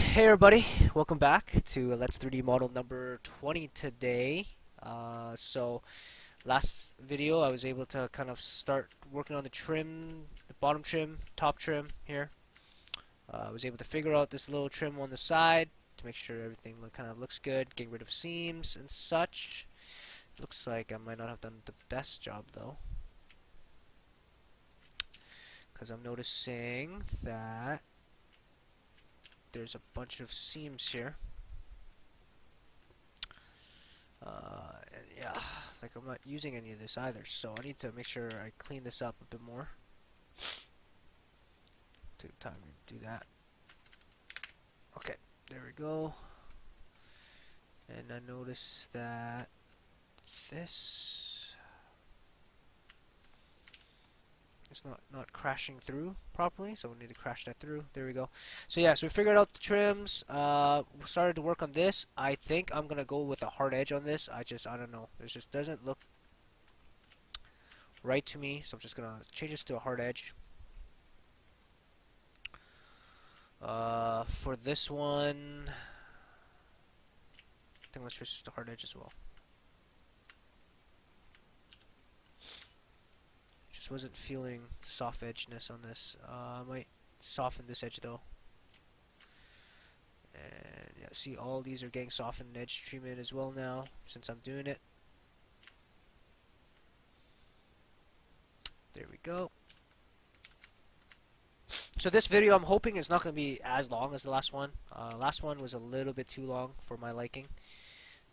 Hey everybody, welcome back to Let's 3D model number 20 today. Last video I was able to kind of start working on the trim, the bottom trim, top trim here. I was able to figure out this little trim on the side to make sure everything kind of looks good, getting rid of seams and such. Looks like I might not have done the best job though, because I'm noticing that there's a bunch of seams here. And yeah, like I'm not using any of this either, so I need to make sure I clean this up a bit more. Take time to do that. Okay, there we go. And I noticed that this is not crashing through properly, so we need to crash that through. There we go. So yeah, so we figured out the trims. We started to work on this. I think I'm gonna go with a hard edge on this. I don't know. It just doesn't look right to me, so I'm just gonna change this to a hard edge. For this one, I think let's switch to hard edge as well. Just wasn't feeling soft edgeness on this. I might soften this edge though. And yeah, see, all these are getting softened edge treatment as well now since I'm doing it. There we go. So this video I'm hoping is not going to be as long as the last one. Last one was a little bit too long for my liking.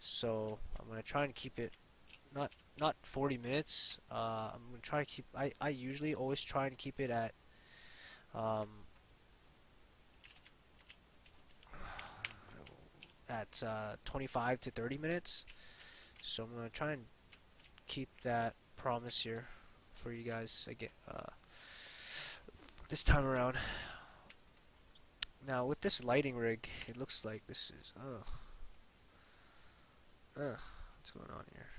So I'm going to try and keep it not 40 minutes. I'm going to try to keep, I usually always try and keep it at 25 to 30 minutes. So I'm going to try and keep that promise here for you guys again this time around. Now with this lighting rig, it looks like this is what's going on here?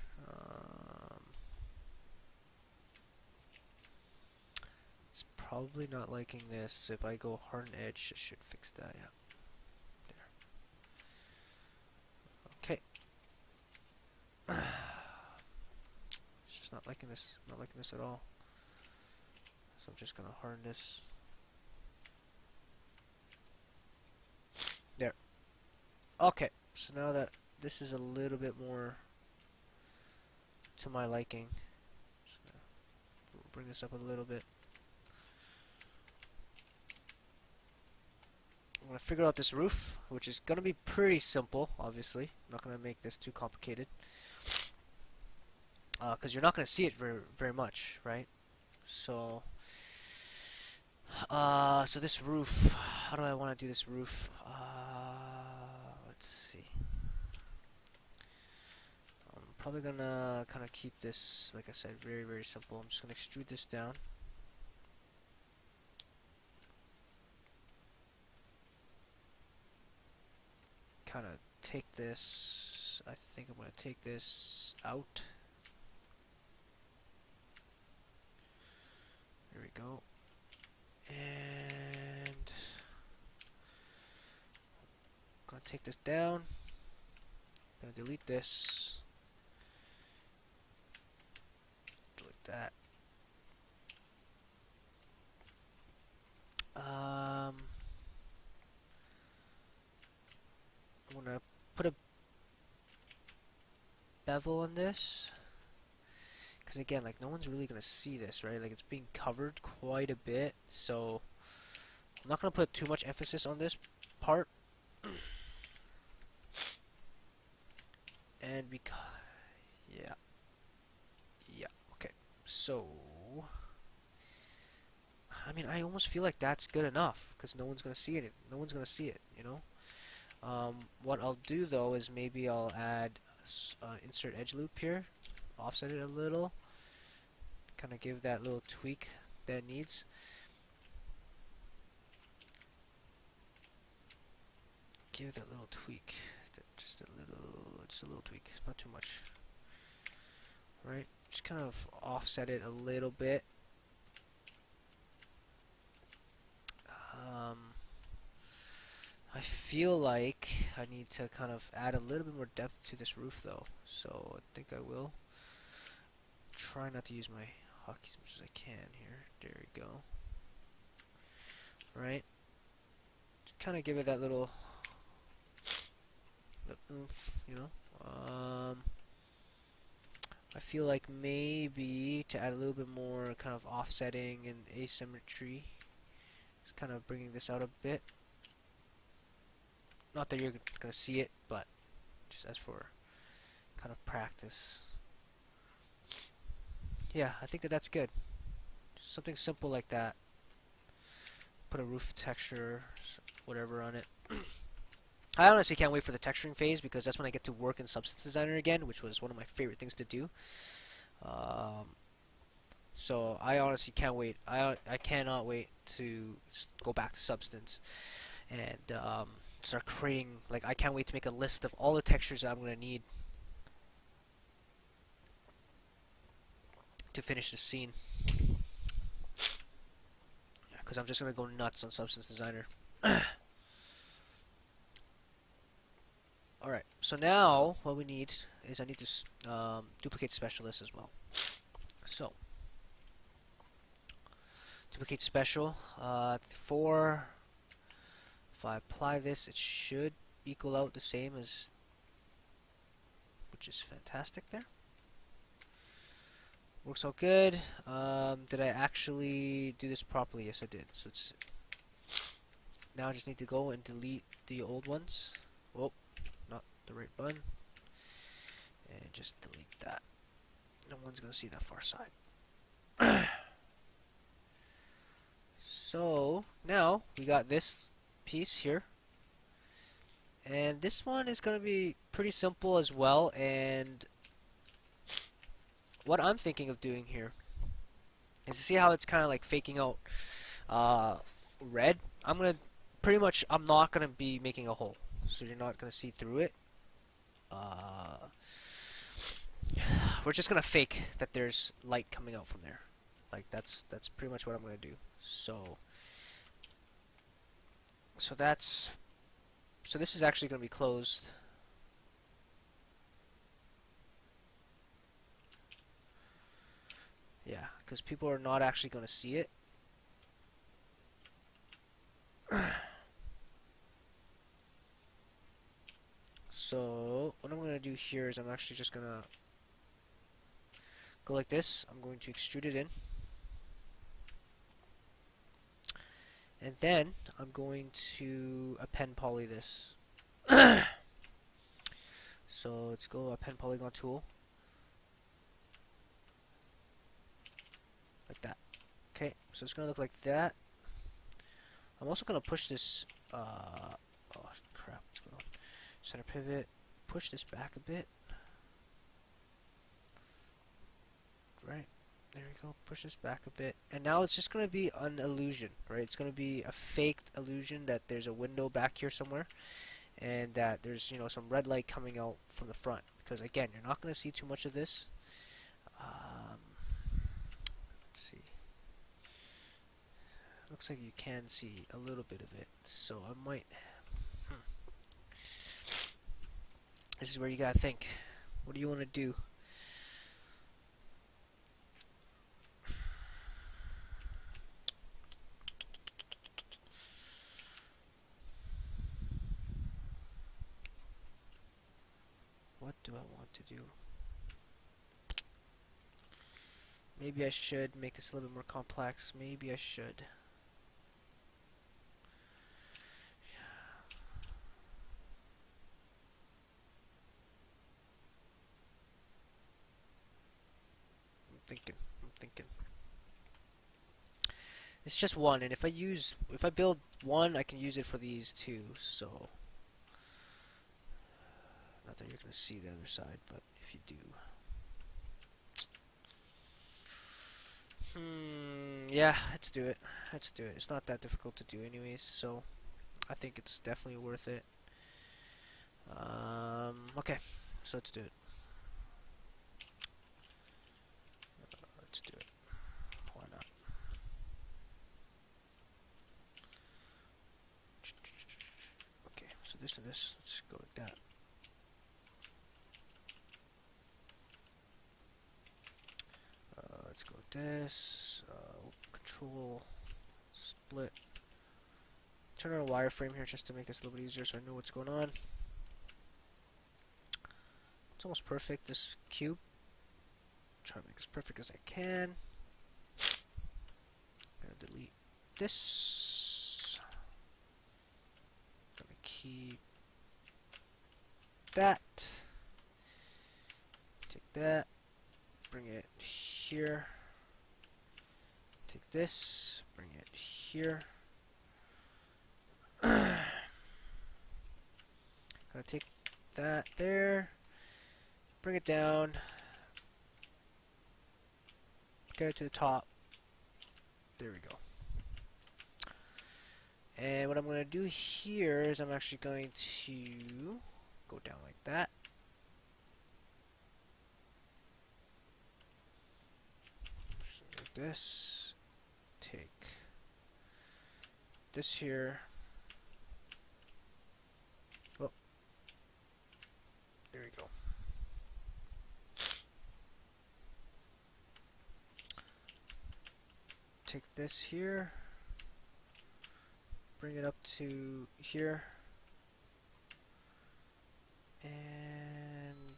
It's probably not liking this. If I go harden edge, it should fix that. Yeah. There. Okay. It's just not liking this. Not liking this at all. So I'm just gonna harden this. There. Okay. So now that this is a little bit more to my liking, just gonna bring this up a little bit. I'm gonna figure out this roof, which is gonna be pretty simple. Obviously, I'm not gonna make this too complicated, because you're not gonna see it very much, right? So, so this roof. How do I want to do this roof? Let's see. I'm probably gonna kind of keep this, like I said, very simple. I'm just gonna extrude this down. Kind of take this. I think I'm gonna take this out. There we go. And I'm gonna take this down. I'm gonna delete this. Delete that. I'm gonna put a bevel on this, because again, like, no one's really gonna see this, right? Like, it's being covered quite a bit, so I'm not gonna put too much emphasis on this part. And because, yeah, okay. So, I mean, I almost feel like that's good enough, because no one's gonna see it. No one's gonna see it, you know. What I'll do though is maybe I'll add insert edge loop here, offset it a little, kind of give that little tweak that it needs. Give that little tweak, just a little tweak, not too much. Right, just kind of offset it a little bit. I feel like I need to kind of add a little bit more depth to this roof though, so I think I will. Try not to use my hotkey as much as I can here. There we go. Right? Kind of give it that little oomph, you know. I feel like maybe to add a little bit more kind of offsetting and asymmetry, just kind of bringing this out a bit. Not that you're gonna see it, but just as for kind of practice. Yeah, I think that that's good. Just something simple like that. Put a roof texture, whatever on it. I honestly can't wait for the texturing phase because that's when I get to work in Substance Designer again, which was one of my favorite things to do. So I honestly can't wait. I cannot wait to go back to Substance and start creating. Like I can't wait to make a list of all the textures that I'm gonna need to finish the scene. Because I'm just gonna go nuts on Substance Designer. Alright, so now what we need is I need to duplicate specialist as well. So, duplicate special. If I apply this, it should equal out the same as, which is fantastic there. Works all good. Did I actually do this properly? Yes, I did. So it's now I just need to go and delete the old ones. Whoa, not the right button. And just delete that. No one's gonna see that far side. So now we got this piece here, and this one is gonna be pretty simple as well. And what I'm thinking of doing here is to see how it's kind of like faking out red. I'm not gonna be making a hole, so you're not gonna see through it. We're just gonna fake that there's light coming out from there. Like that's pretty much what I'm gonna do. So this is actually gonna be closed. Yeah, because people are not actually gonna see it. So what I'm gonna do here is I'm actually just gonna go like this. I'm going to extrude it in. And then I'm going to append poly this. So let's go append polygon tool. Like that. Okay, so it's gonna look like that. I'm also gonna push this oh crap, what's going on? Center pivot, push this back a bit. Right. There we go. Push this back a bit. And now it's just going to be an illusion, right? It's going to be a faked illusion that there's a window back here somewhere and that there's, you know, some red light coming out from the front. Because again, you're not going to see too much of this. Let's see. Looks like you can see a little bit of it. So I might... This is where you got to think. What do you want to do? What do I want to do? Maybe I should make this a little bit more complex. Maybe I should. I'm thinking. It's just one, and if I build one, I can use it for these two, so. Not that you're going to see the other side, but if you do. Yeah, let's do it. Let's do it. It's not that difficult to do anyways, so I think it's definitely worth it. Okay, so let's do it. Let's do it. Why not? to this. Let's go like that. Let's go with this. Control split. Turn on a wireframe here just to make this a little bit easier so I know what's going on. It's almost perfect, this cube. Try to make as perfect as I can. Gonna delete this. Gonna keep that. Take that. Bring it here. Take this. Bring it here. Gonna take that there. Bring it down. Get it to the top. There we go. And what I'm going to do here is I'm actually going to go down like that. Like this. Take this here. Oh. There we go. Take this here, bring it up to here, and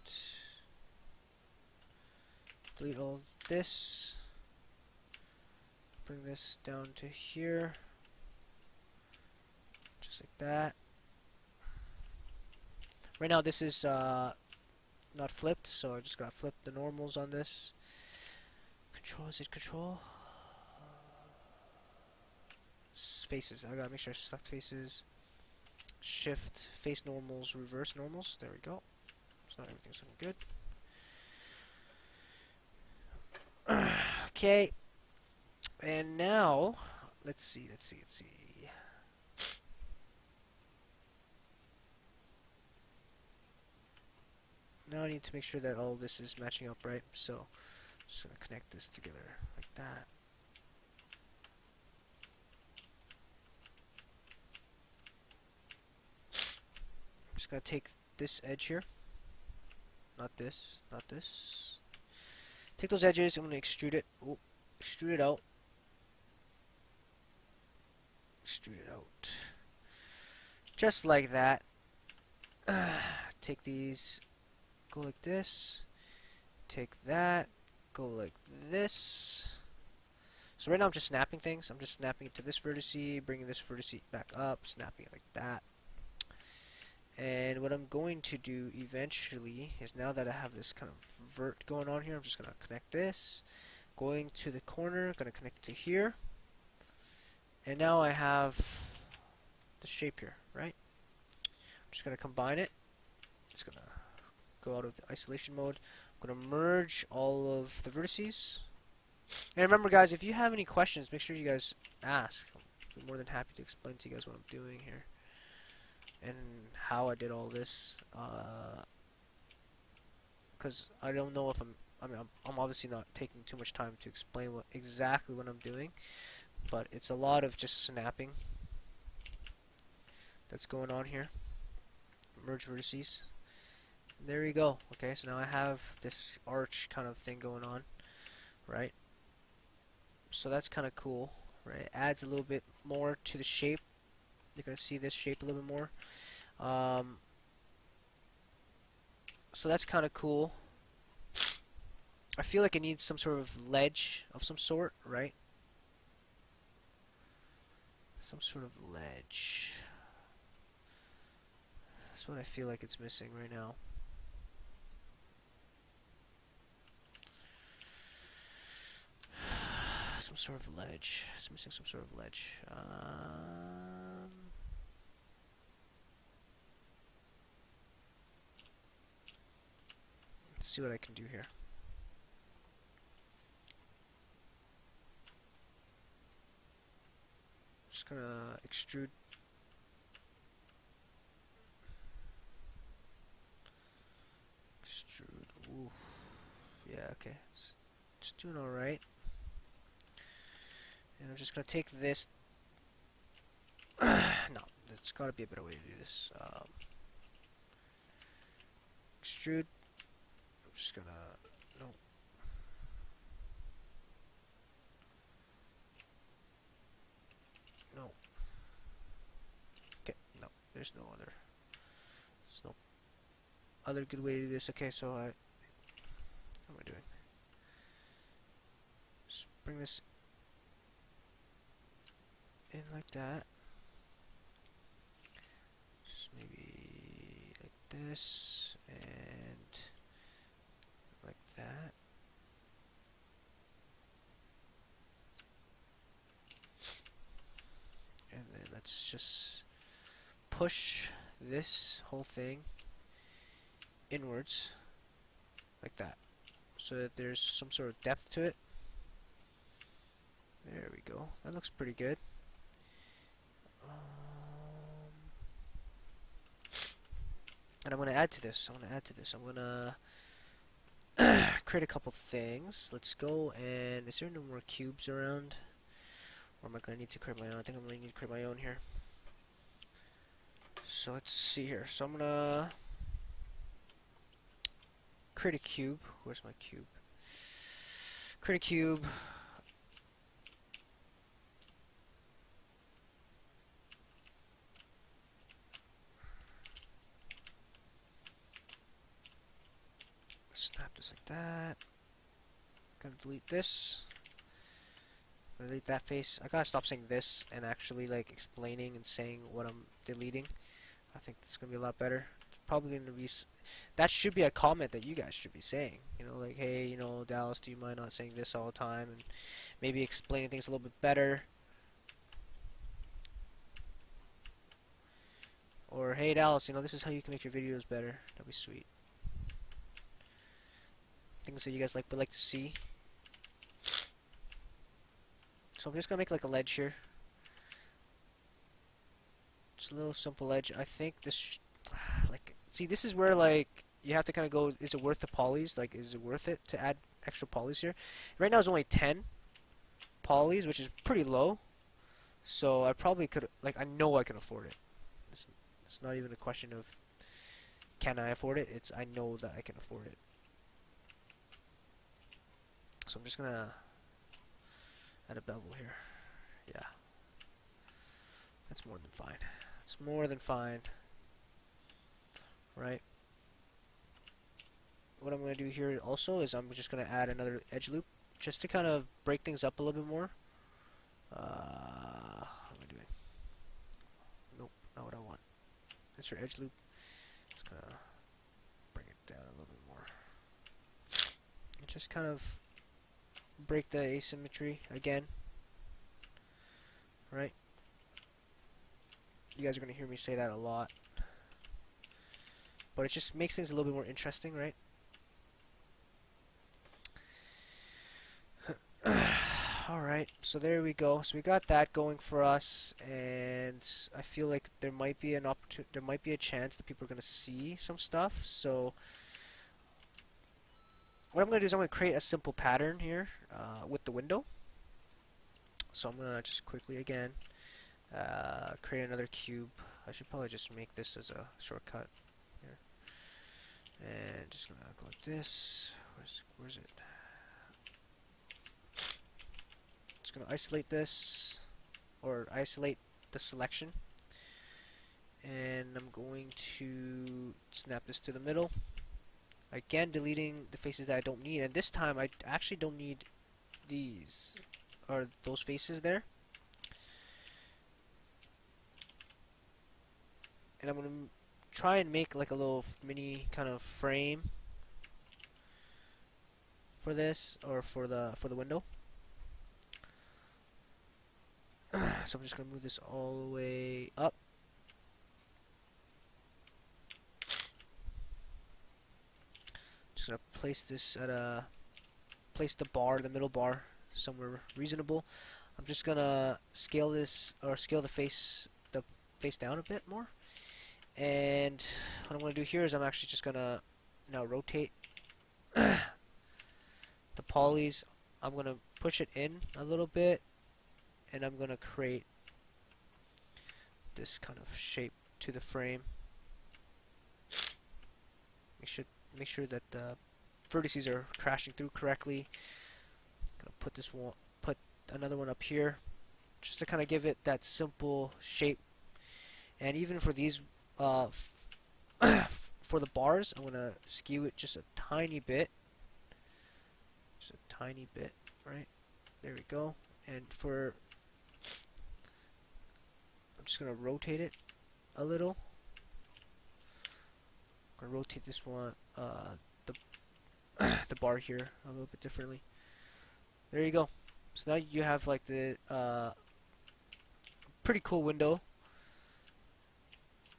delete all this, bring this down to here, just like that. Right now this is not flipped, so I just gotta flip the normals on this. Control, is it control? Faces. I gotta make sure I select faces. Shift, face normals, reverse normals. There we go. So now everything's looking good. Okay. And now, let's see. Now I need to make sure that all this is matching up right. So, just gonna connect this together like that. Just gonna take this edge here, not this, not this. Take those edges. I'm gonna extrude it. Oh, extrude it out. Extrude it out. Just like that. Take these. Go like this. Take that. Go like this. So right now I'm just snapping things. I'm just snapping it to this vertice, bringing this vertice back up, snapping it like that. And what I'm going to do eventually is, now that I have this kind of vert going on here, I'm just going to connect this, going to the corner, going to connect it to here, and now I have the shape here, right? I'm just going to combine it. Just going to go out of the isolation mode. I'm going to merge all of the vertices. And remember, guys, if you have any questions, make sure you guys ask. I'll be more than happy to explain to you guys what I'm doing here and how I did all this, because I don't know if I'm obviously not taking too much time to explain exactly what I'm doing, but it's a lot of just snapping that's going on here. Merge vertices. There you go. Okay, so now I have this arch kind of thing going on, right? So that's kind of cool, right? It adds a little bit more to the shape. You're gonna see this shape a little bit more. So that's kind of cool. I feel like it needs some sort of ledge of some sort, right? Some sort of ledge. That's what I feel like it's missing right now. Some sort of ledge. It's missing some sort of ledge. Let's see what I can do here. Just gonna extrude. Extrude. Ooh. Yeah, okay. It's doing alright. And I'm just gonna take this. no, there's got to be a better way to do this. Extrude. I'm just gonna no. No. Okay, no, there's no other. There's no other good way to do this. Okay, so what am I doing? Just bring this in like that. Just maybe like this and like that. And then let's just push this whole thing inwards like that, so that there's some sort of depth to it. There we go. That looks pretty good. And I'm going to add to this. I'm going to create a couple things. Let's go, and is there no more cubes around? Or am I going to need to create my own? I think I'm going to need to create my own here. So let's see here. So I'm going to create a cube. Where's my cube? Create a cube. Snap this like that. Gonna delete this. Delete that face. I gotta stop saying this and actually like explaining and saying what I'm deleting. I think it's gonna be a lot better. It's probably gonna be. That should be a comment that you guys should be saying. You know, like, hey, you know, Dallas, do you mind not saying this all the time, and maybe explaining things a little bit better. Or, hey, Dallas, you know, this is how you can make your videos better. That'd be sweet. Things that you guys would like to see. So I'm just gonna make like a ledge here. Just a little simple ledge. I think this, like, see, this is where like you have to kind of go. Is it worth the polys? Like, is it worth it to add extra polys here? Right now it's only 10 polys, which is pretty low. So I probably could, like, I know I can afford it. It's not even a question of can I afford it. It's I know that I can afford it. So I'm just gonna add a bevel here. Yeah, that's more than fine. It's more than fine. Right. What I'm gonna do here also is I'm just gonna add another edge loop just to kind of break things up a little bit more. What am I doing? Nope, not what I want. That's your edge loop. Just gonna bring it down a little bit more. And just kind of break the asymmetry again. Right? You guys are gonna hear me say that a lot. But it just makes things a little bit more interesting, right? Alright, so there we go. So we got that going for us, and I feel like there might be an there might be a chance that people are gonna see some stuff. So what I'm gonna do is I'm gonna create a simple pattern here with the window. So I'm gonna just quickly again create another cube. I should probably just make this as a shortcut here, and just gonna go like this. Where's it? Just gonna isolate this, or isolate the selection, and I'm going to snap this to the middle. Again, deleting the faces that I don't need, and this time I actually don't need these or those faces there. And I'm gonna try and make like a little mini kind of frame for this, or for the window. So I'm just gonna move this all the way up. Just gonna place this at place the middle bar somewhere reasonable. I'm just gonna scale this, or scale the face down a bit more. And what I'm gonna do here is I'm actually just gonna now rotate the polys. I'm gonna push it in a little bit, and I'm gonna create this kind of shape to the frame. Make sure that the vertices are crashing through correctly. Gonna put this one, put another one up here, just to kind of give it that simple shape. And even for these, for the bars, I'm gonna skew it just a tiny bit, right? There we go. And for, I'm just gonna rotate it a little. I'm gonna rotate this one, the the bar here a little bit differently. There you go. So now you have like the pretty cool window.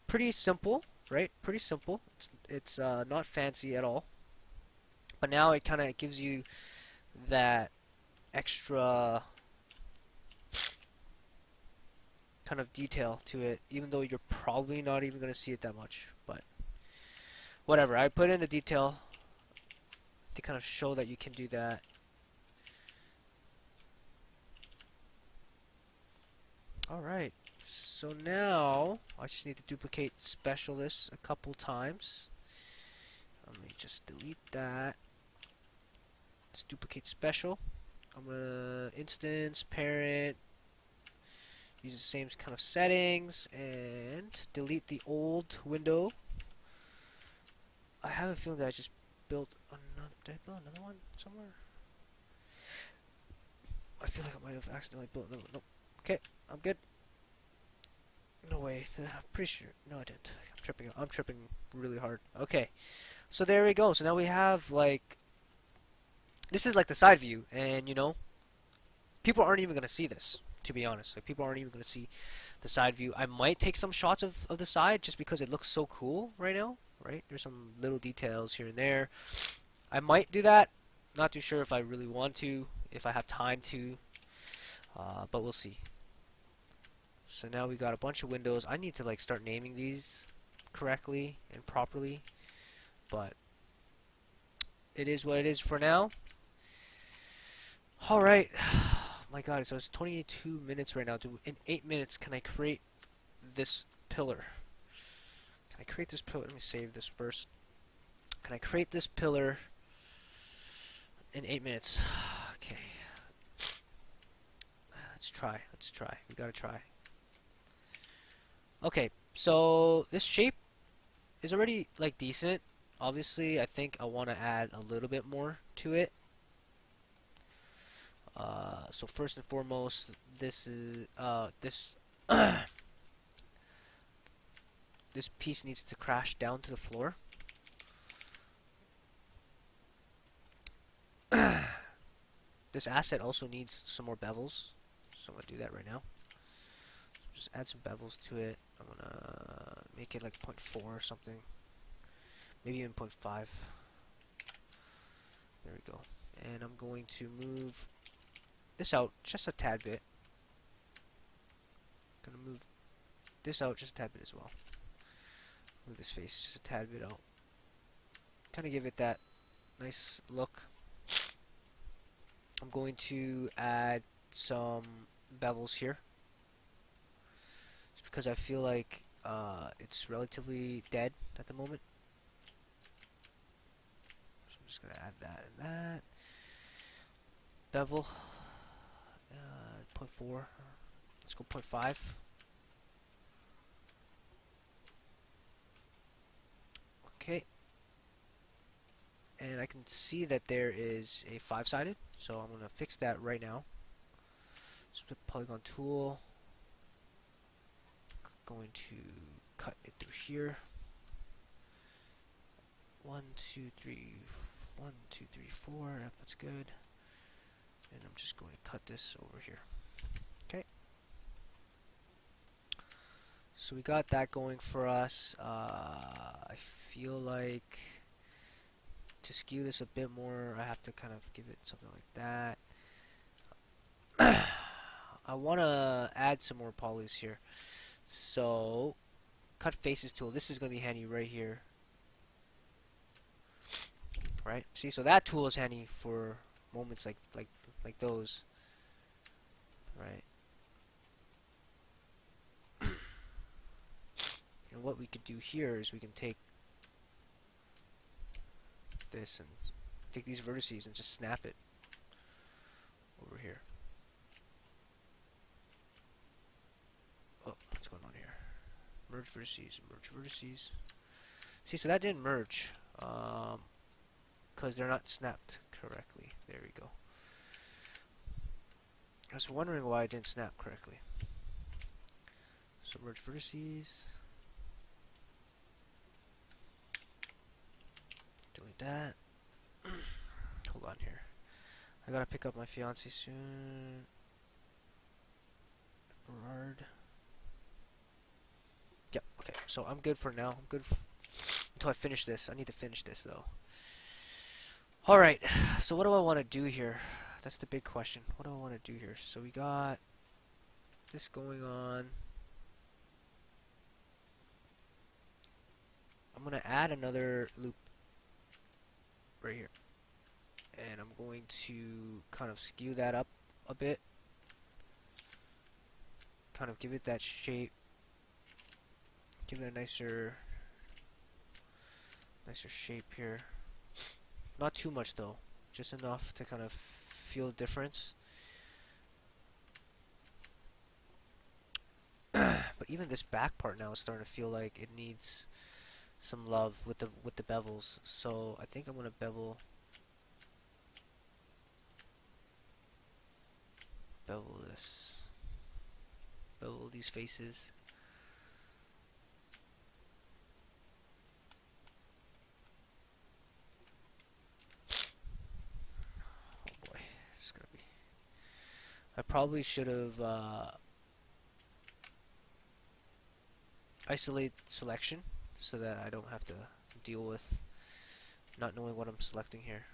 Pretty simple, right? Pretty simple. It's not fancy at all. But now it kind of gives you that extra kind of detail to it, even though you're probably not even going to see it that much. But whatever. I put in the detail to kind of show that you can do that. Alright, so now I just need to duplicate specialists a couple times. Let me just delete that. Let's duplicate special. I'm gonna instance, parent, use the same kind of settings, and delete the old window. I have a feeling that I just built another, did I build another one somewhere? I feel like I might have accidentally built another one. Nope. Okay, I'm good. No way. I'm pretty sure. No, I didn't. I'm tripping really hard. Okay. So there we go. So now we have like, this is like the side view, and you know, people aren't even gonna see this, to be honest. Like, people aren't even gonna see the side view. I might take some shots of the side just because it looks so cool right now, right? There's some little details here and there. I might do that. Not too sure if I really want to, if I have time to, but we'll see. So now we got a bunch of windows. I need to like start naming these correctly and properly, but it is what it is for now. Alright. My god, so it's 22 minutes right now. In 8 minutes, can I create this pillar? Can I create this pillar? Let me save this first. Can I create this pillar in 8 minutes? Okay. Let's try. We gotta try. Okay, so this shape is already like decent. Obviously, I think I want to add a little bit more to it. So first and foremost, this is this this piece needs to crash down to the floor. This asset also needs some more bevels, so I'm gonna do that right now. Just add some bevels to it. I'm gonna make it like 0.4 or something, maybe even 0.5. There we go. And I'm going to move this out just a tad bit. Gonna move this out just a tad bit as well. Move this face just a tad bit out. Kind of give it that nice look. I'm going to add some bevels here, just because I feel like it's relatively dead at the moment. So I'm just gonna add that and that. Bevel, 0.4. Let's go 0.5. Okay. And I can see that there is a 5-sided, so I'm going to fix that right now. Split polygon tool. Going to cut it through here. 1, 2, 3, 1, 2, 3, 4. Yep, that's good. And I'm just going to cut this over here. Okay. So we got that going for us. I feel like to skew this a bit more, I have to kind of give it something like that. I want to add some more polys here. So, cut faces tool. This is going to be handy right here. Right? See, so that tool is handy for moments like those. Right? And what we could do here is we can take this and take these vertices and just snap it over here. Oh, what's going on here? Merge vertices, merge vertices. See, so that didn't merge because they're not snapped correctly. There we go. I was wondering why it didn't snap correctly. So merge vertices. Delete that. Hold on here. I gotta pick up my fiance soon. Berard. Yep, okay. So I'm good for now. I'm good until I finish this. I need to finish this though. Alright, so what do I want to do here? That's the big question. What do I want to do here? So we got this going on. I'm going to add another loop right here. And I'm going to kind of skew that up a bit. Kind of give it that shape. Give it a nicer shape here. Not too much though. Just enough to kind of feel the difference. But even this back part now is starting to feel like it needs some love with the bevels. So I think I'm gonna bevel this. Bevel these faces. Oh boy, this is gonna be. I probably should have isolate selection so that I don't have to deal with not knowing what I'm selecting here.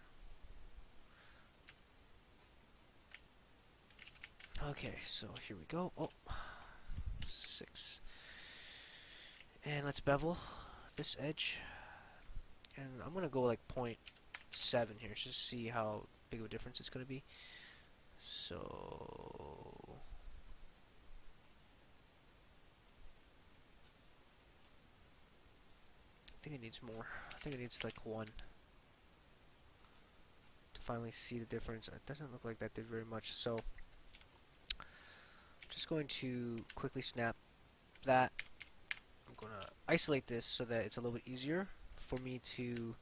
Okay, so here we go. Oh, 6. And let's bevel this edge. And I'm going to go like 0.7 here just to see how big of a difference it's going to be. So I think it needs more. I think it needs like 1 to finally see the difference. It doesn't look like that did very much. So I'm just going to quickly snap that. I'm going to isolate this so that it's a little bit easier for me to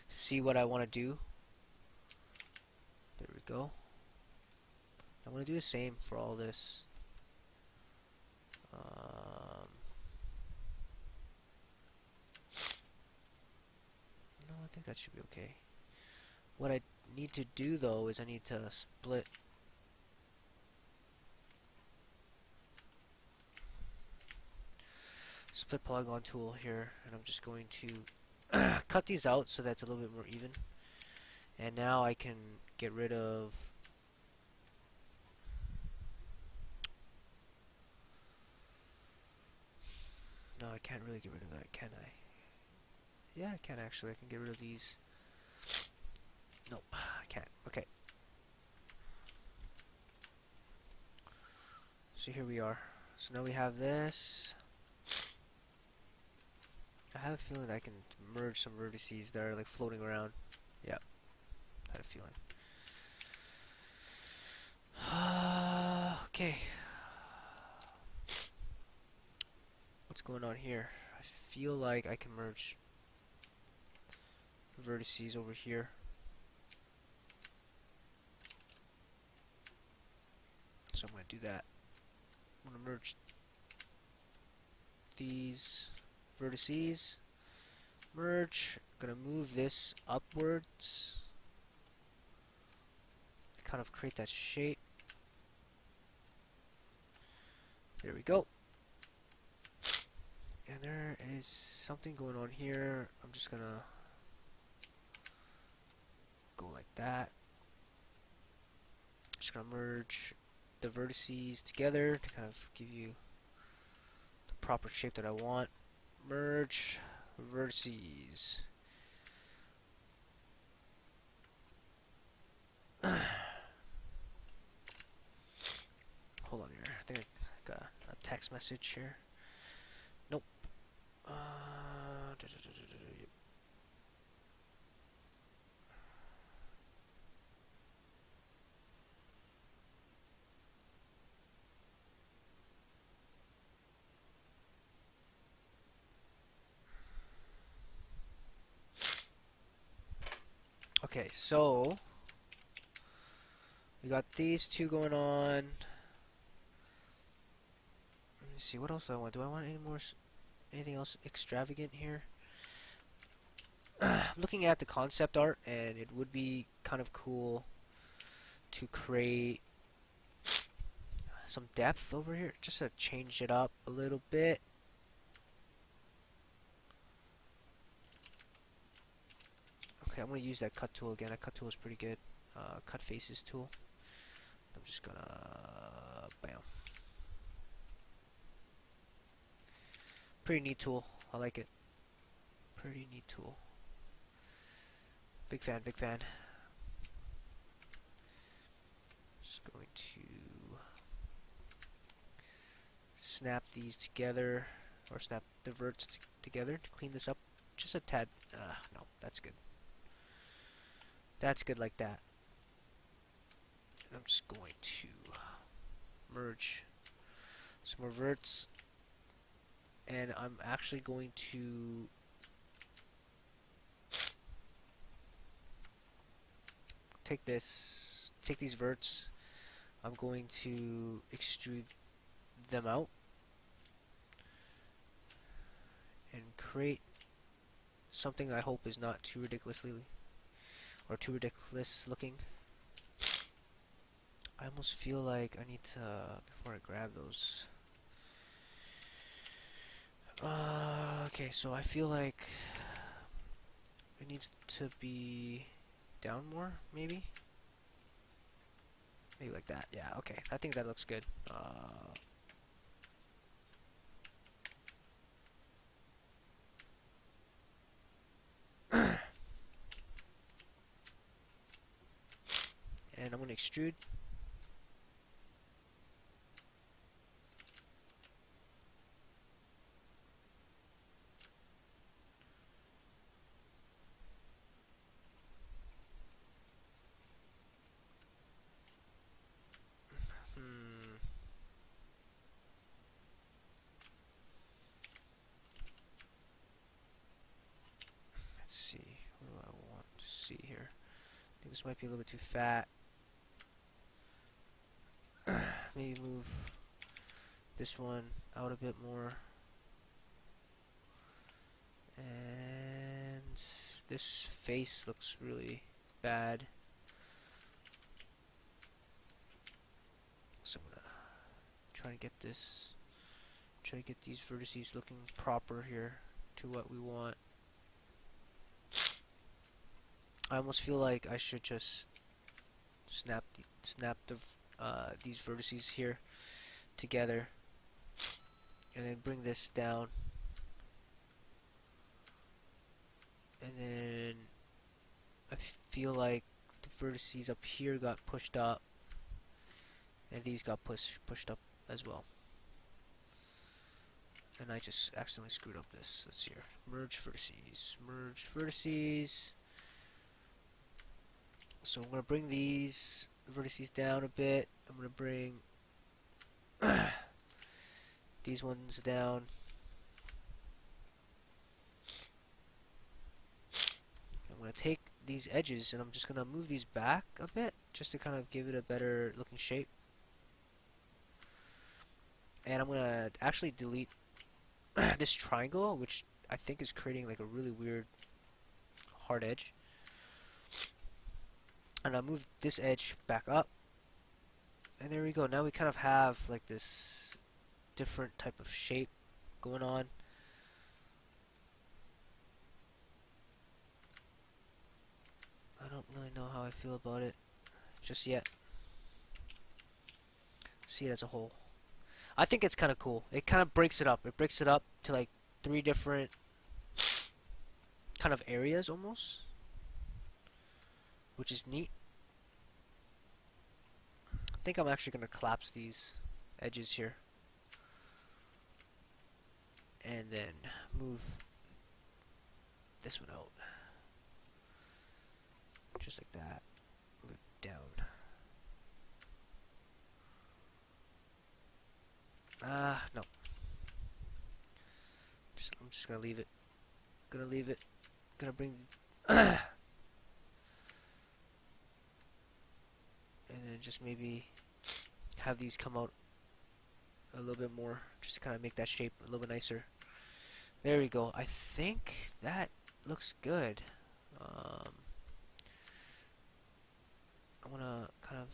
see what I want to do. There we go. I'm going to do the same for all this. No, I think that should be okay. What I need to do though is I need to split polygon tool here, and I'm just going to cut these out so that it's a little bit more even. And now I can get rid of no, I can't really get rid of that, can I? Yeah, I can actually. I can get rid of these. Nope, I can't. Okay. So here we are. So now we have this. I have a feeling that I can merge some vertices that are like floating around. Yeah, I had a feeling. Okay. What's going on here? I feel like I can merge vertices over here. So I'm going to do that. I'm going to merge these vertices. Merge. I'm going to move this upwards. Kind of create that shape. There we go. And there is something going on here. I'm just going to go like that. Just going to merge the vertices together to kind of give you the proper shape that I want. Merge vertices. Hold on here. I think I got a text message here. Nope. Yep. Okay, so we got these two going on. Let me see, what else do I want? Do I want anything else extravagant here? I'm looking at the concept art, and it would be kind of cool to create some depth over here, just to change it up a little bit. Okay, I'm gonna use that cut tool again. That cut tool is pretty good. Cut faces tool. I'm just gonna bam. Pretty neat tool. I like it. Pretty neat tool. Big fan, big fan. Just going to snap these together, or snap the verts together to clean this up just a tad. No, that's good. That's good like that. And I'm just going to merge some more verts, and I'm actually going to take these verts. I'm going to extrude them out and create something I hope is not too ridiculous looking. I almost feel like I need to, before I grab those. Okay, so I feel like it needs to be down more, maybe? Maybe like that, yeah, okay. I think that looks good. And I'm going to extrude. Let's see, what do I want to see here? I think this might be a little bit too fat. Maybe move this one out a bit more. And this face looks really bad. So I'm gonna try to get these vertices looking proper here to what we want. I almost feel like I should just snap these vertices here together, and then bring this down, and then I feel like the vertices up here got pushed up, and these got pushed up as well. And I just accidentally screwed up this. Let's see here. Merge vertices. So I'm going to bring these vertices down a bit. I'm going to bring these ones down. I'm going to take these edges and I'm just going to move these back a bit just to kind of give it a better looking shape. And I'm going to actually delete this triangle, which I think is creating like a really weird hard edge. And I'll move this edge back up. And there we go. Now we kind of have like this different type of shape going on. I don't really know how I feel about it just yet. See it as a whole. I think it's kind of cool. It kind of breaks it up. It breaks it up to like 3 different kind of areas almost, which is neat. I think I'm actually going to collapse these edges here. and then move this one out, just like that. Move it down. No. I'm just gonna leave it. Gonna leave it. Gonna bring. And then just maybe have these come out a little bit more, just to kind of make that shape a little bit nicer. There we go. I think that looks good. I want to kind of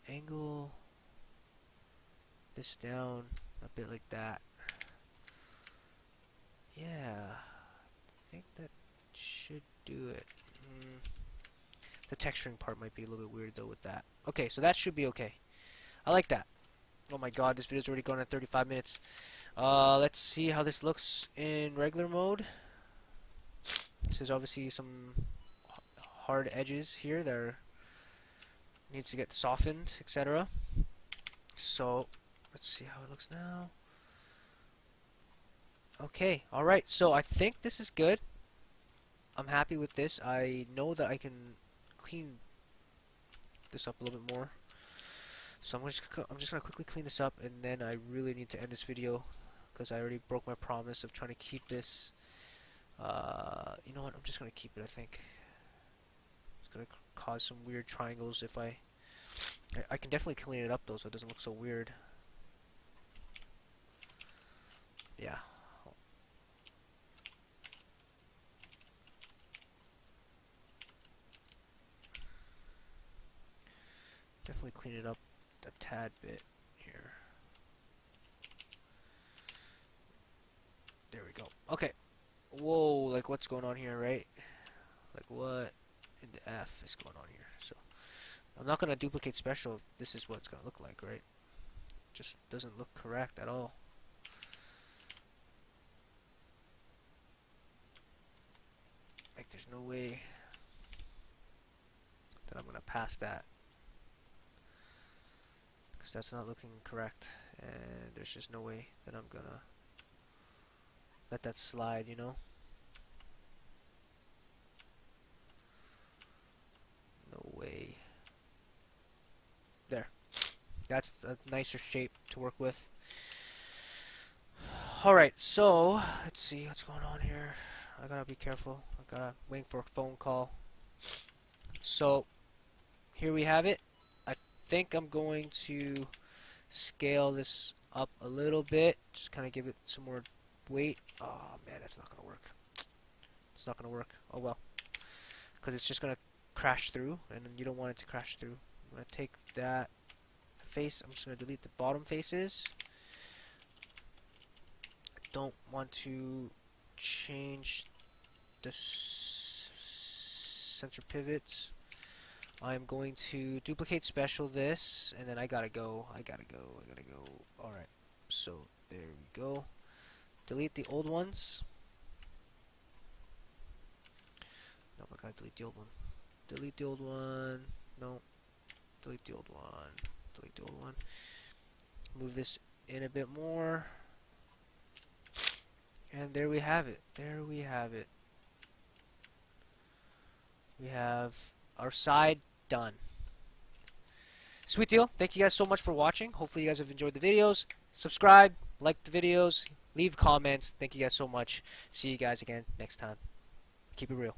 angle this down a bit like that. Yeah, I think that should do it. The texturing part might be a little bit weird though with that. Okay, so that should be okay. I like that. Oh my god, this video's already gone at 35 minutes. Let's see how this looks in regular mode. There's obviously some hard edges here that are, needs to get softened, etc. So let's see how it looks now. Okay, alright, so I think this is good. I'm happy with this. I know that I can clean this up a little bit more. So I'm just gonna quickly clean this up, and then I really need to end this video because I already broke my promise of trying to keep this. You know what? I'm just gonna keep it. I think it's gonna cause some weird triangles if I can definitely clean it up though, so it doesn't look so weird. Yeah. Definitely clean it up a tad bit here. There we go. Okay. Whoa, like what's going on here, right? Like what in the F is going on here? So I'm not gonna duplicate special. This is what it's gonna look like, right? Just doesn't look correct at all. Like there's no way that I'm gonna pass that, because that's not looking correct, and there's just no way that I'm gonna let that slide, you know? No way. There. That's a nicer shape to work with. Alright, so let's see what's going on here. I gotta be careful. I gotta wait for a phone call. So here we have it. I think I'm going to scale this up a little bit. Just kind of give it some more weight. Oh man, that's not gonna work. It's not gonna work. Oh well, because it's just gonna crash through, and you don't want it to crash through. I'm gonna take that face. I'm just gonna delete the bottom faces. I don't want to change the center pivots. I'm going to duplicate special this, and then I gotta go. Alright, so there we go. Delete the old ones. No, I gotta delete the old one. Delete the old one. No. Delete the old one. Delete the old one. Move this in a bit more. And there we have it. There we have it. We have our side done. Sweet deal. Thank you guys so much for watching. Hopefully you guys have enjoyed the videos. Subscribe, like the videos, leave comments. Thank you guys so much. See you guys again next time. Keep it real.